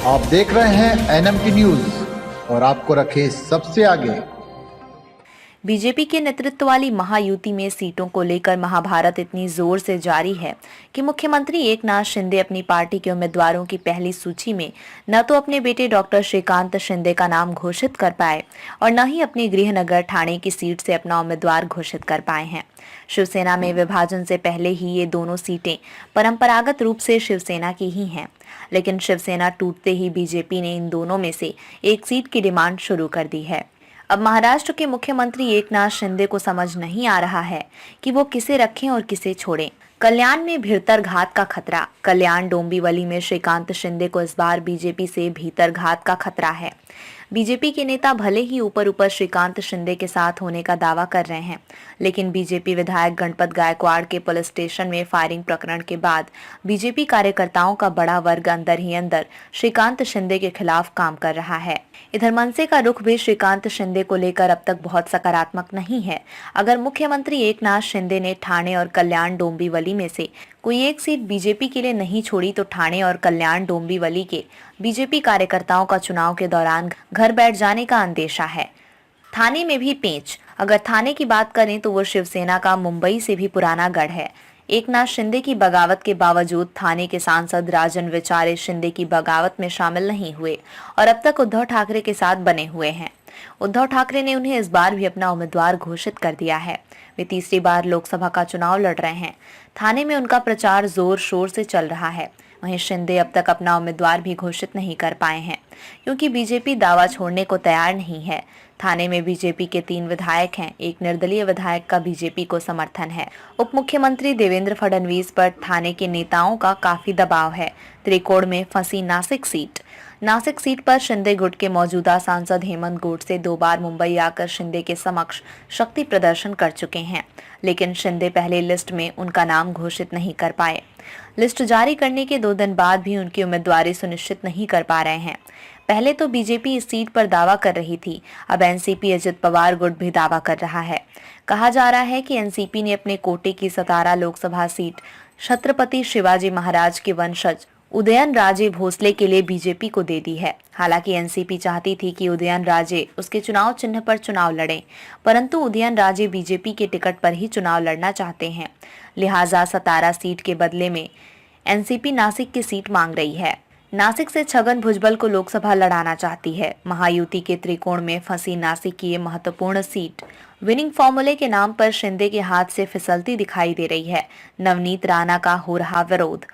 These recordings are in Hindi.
आप देख रहे हैं एनएमटी न्यूज और आपको रखे सबसे आगे। बीजेपी के नेतृत्व वाली महायुति में सीटों को लेकर महाभारत इतनी जोर से जारी है कि मुख्यमंत्री एकनाथ शिंदे अपनी पार्टी के उम्मीदवारों की पहली सूची में न तो अपने बेटे डॉक्टर श्रीकांत शिंदे का नाम घोषित कर पाए और न ही अपनी गृहनगर ठाणे की सीट से अपना उम्मीदवार घोषित कर पाए हैं। शिवसेना में विभाजन से पहले ही ये दोनों सीटें परंपरागत रूप से शिवसेना की ही हैं, लेकिन शिवसेना टूटते ही बीजेपी ने इन दोनों में से एक सीट की डिमांड शुरू कर दी है। अब महाराष्ट्र के मुख्यमंत्री एकनाथ शिंदे को समझ नहीं आ रहा है कि वो किसे रखें और किसे छोड़ें। कल्याण में भीतर घात का खतरा। कल्याण डोंबिवली में श्रीकांत शिंदे को इस बार बीजेपी से भीतर घात का खतरा है। बीजेपी के नेता भले ही ऊपर ऊपर श्रीकांत शिंदे के साथ होने का दावा कर रहे हैं, लेकिन बीजेपी विधायक गणपत गायकवाड़ के पुलिस स्टेशन में फायरिंग प्रकरण के बाद बीजेपी कार्यकर्ताओं का बड़ा वर्ग अंदर ही अंदर श्रीकांत शिंदे के खिलाफ काम कर रहा है। इधर मनसे का रुख भी श्रीकांत शिंदे को लेकर अब तक बहुत सकारात्मक नहीं है। अगर मुख्यमंत्री एकनाथ शिंदे ने ठाणे और कल्याण डोंबिवली में से कोई एक सीट बीजेपी के लिए नहीं छोड़ी तो ठाणे और कल्याण डोंबिवली के बीजेपी कार्यकर्ताओं का चुनाव के दौरान घर बैठ जाने का अंदेशा है। थाने में भी पेंच। अगर थाने की बात करें तो वो शिवसेना का मुंबई से भी पुराना गढ़ है। एकनाथ शिंदे की बगावत के बावजूद थाने के सांसद राजन विचारे शिंदे की बगावत में शामिल नहीं हुए और अब तक उद्धव ठाकरे के साथ बने हुए हैं। उद्धव ठाकरे ने उन्हें इस बार भी अपना उम्मीदवार घोषित कर दिया है। वे तीसरी बार लोकसभा का चुनाव लड़ रहे हैं। थाने में उनका प्रचार जोर शोर से चल रहा है। वहीं शिंदे अब तक अपना उम्मीदवार भी घोषित नहीं कर पाए हैं, क्योंकि बीजेपी दावा छोड़ने को तैयार नहीं है। थाने में बीजेपी के 3 विधायक हैं, एक निर्दलीय विधायक का बीजेपी को समर्थन है। उप मुख्यमंत्री देवेंद्र फडणवीस पर थाने के नेताओं का काफी दबाव है। त्रिकोण में फंसी नासिक सीट पर शिंदे गुट के मौजूदा सांसद हेमंत गोडसे 2 बार मुंबई आकर शिंदे के समक्ष शक्ति प्रदर्शन कर चुके हैं, लेकिन शिंदे पहले लिस्ट में उनका नाम घोषित नहीं कर पाए। लिस्ट जारी करने के 2 दिन बाद भी उनकी उम्मीदवारी सुनिश्चित नहीं कर पा रहे हैं। पहले तो बीजेपी इस सीट पर दावा कर रही थी, अब एनसीपी अजित पवार गुट भी दावा कर रहा है। कहा जा रहा है कि एनसीपी ने अपने कोटे की 17 लोकसभा सीट छत्रपति शिवाजी महाराज के वंशज उदयन राजे भोसले के लिए बीजेपी को दे दी है। हालांकि एनसीपी चाहती थी कि उदयन राजे उसके चुनाव चिन्ह पर चुनाव लड़ें, परंतु उदयन राजे बीजेपी के टिकट पर ही चुनाव लड़ना चाहते हैं। लिहाजा 17 सीट के बदले में एनसीपी नासिक की सीट मांग रही है। नासिक से छगन भुजबल को लोकसभा लड़ाना चाहती है। महायुति के त्रिकोण में फंसी नासिक की ये महत्वपूर्ण सीट विनिंग फॉर्मूले के नाम पर शिंदे के हाथ से फिसलती दिखाई दे रही है। नवनीत राणा का हो रहा विरोध।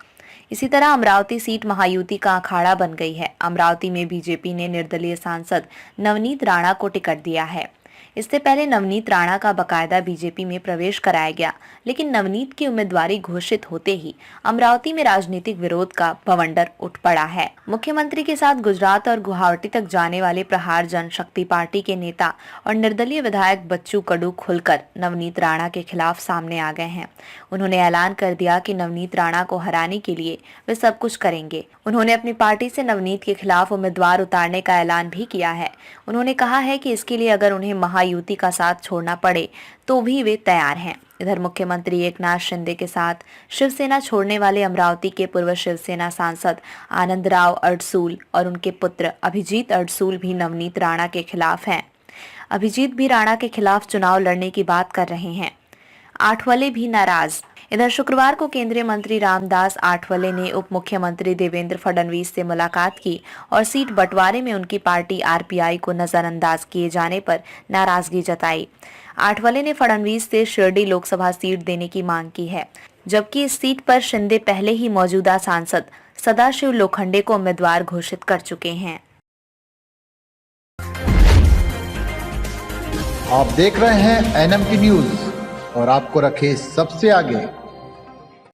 इसी तरह अमरावती सीट महायुति का अखाड़ा बन गई है। अमरावती में बीजेपी ने निर्दलीय सांसद नवनीत राणा को टिकट दिया है। इससे पहले नवनीत राणा का बकायदा बीजेपी में प्रवेश कराया गया, लेकिन नवनीत की उम्मीदवारी घोषित होते ही अमरावती में राजनीतिक विरोध का बवंडर उठ पड़ा है। मुख्यमंत्री के साथ गुजरात और गुवाहाटी तक जाने वाले प्रहार जनशक्ति पार्टी के नेता और निर्दलीय विधायक बच्चू कडू खुलकर नवनीत राणा के खिलाफ सामने आ गए हैं। उन्होंने ऐलान कर दिया कि नवनीत राणा को हराने के लिए वे सब कुछ करेंगे। उन्होंने अपनी पार्टी से नवनीत के खिलाफ उम्मीदवार उतारने का ऐलान भी किया है। उन्होंने कहा है कि इसके लिए अगर उन्हें महायुति का साथ छोड़ना पड़े तो भी वे तैयार हैं। इधर मुख्यमंत्री एकनाथ शिंदे के साथ शिवसेना छोड़ने वाले अमरावती के पूर्व शिवसेना सांसद आनंदराव अडसूल और उनके पुत्र अभिजीत अडसूल भी नवनीत राणा के खिलाफ हैं। अभिजीत भी राणा के खिलाफ चुनाव लड़ने की बात कर रहे हैं। आठवले भी नाराज। इधर शुक्रवार को केंद्रीय मंत्री रामदास आठवले ने उप मुख्यमंत्री देवेंद्र फडणवीस से मुलाकात की और सीट बंटवारे में उनकी पार्टी आरपीआई को नजरअंदाज किए जाने पर नाराजगी जताई। आठवले ने फडणवीस से शिरडी लोकसभा सीट देने की मांग की है, जबकि इस सीट पर शिंदे पहले ही मौजूदा सांसद सदाशिव लोखंडे को उम्मीदवार घोषित कर चुके हैं। आप देख रहे हैं एनएमटी न्यूज और आपको रखे सबसे आगे।